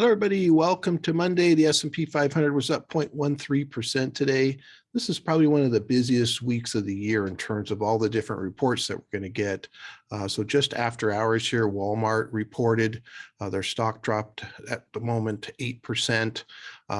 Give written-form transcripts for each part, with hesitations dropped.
Hello, everybody. Welcome to Monday. The S&P 500 was up 0.13% today. This is probably one of the busiest weeks of the year in terms of all the different reports that we're going to get. So just after hours here, Walmart reported their stock dropped at the moment 8%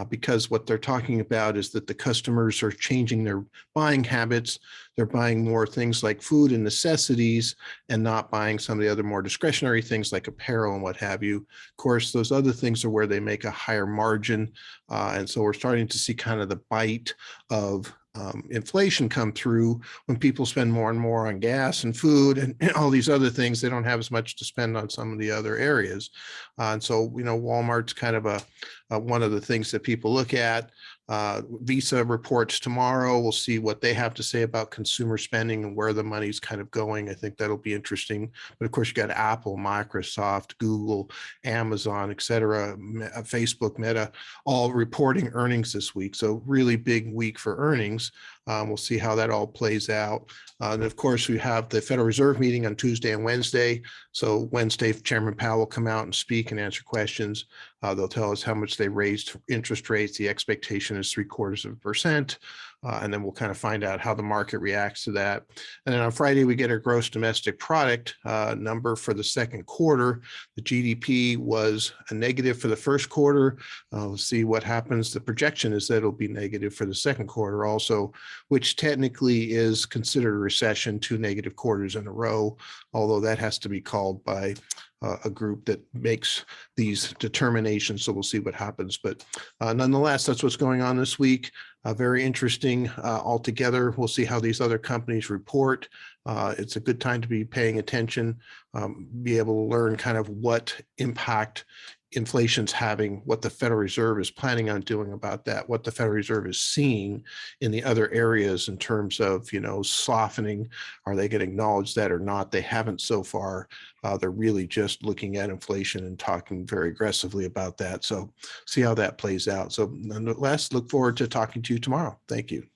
because what they're talking about is that the customers are changing their buying habits. They're buying more things like food and necessities and not buying some of the other more discretionary things like apparel and what have you. Of course, those other things are where they make a higher margin. And so we're starting to see kind of the bite of inflation come through when people spend more and more on gas and food and all these other things. They don't have as much to spend on some of the other areas. And so, Walmart's kind of one of the things that people look at. Visa reports tomorrow. We'll see what they have to say about consumer spending and where the money's kind of going. I think that'll be interesting. But of course, you got Apple, Microsoft, Google, Amazon, et cetera, Facebook, Meta, all reporting earnings this week. So really big week for earnings. We'll see how that all plays out. And of course, we have the Federal Reserve meeting on Tuesday and Wednesday. So Wednesday, Chairman Powell will come out and speak and answer questions. They'll tell us how much they raised interest rates. The expectation is 0.75%. And then we'll kind of find out how the market reacts to that. And then on Friday, we get our gross domestic product number for the second quarter. The GDP was a negative for the first quarter. We'll see what happens. The projection is that it'll be negative for the second quarter also, which technically is considered a recession, 2 negative quarters in a row, although that has to be called by a group that makes these determinations. So we'll see what happens. But nonetheless, that's what's going on this week. Very interesting altogether. We'll see how these other companies report. It's a good time to be paying attention, be able to learn kind of what impact inflation's having, what the Federal Reserve is planning on doing about that, what the Federal Reserve is seeing in the other areas in terms of, softening. Are they going to acknowledge that or not? They haven't so far. They're really just looking at inflation and talking very aggressively about that. So see how that plays out. So nonetheless, look forward to talking to you tomorrow. Thank you.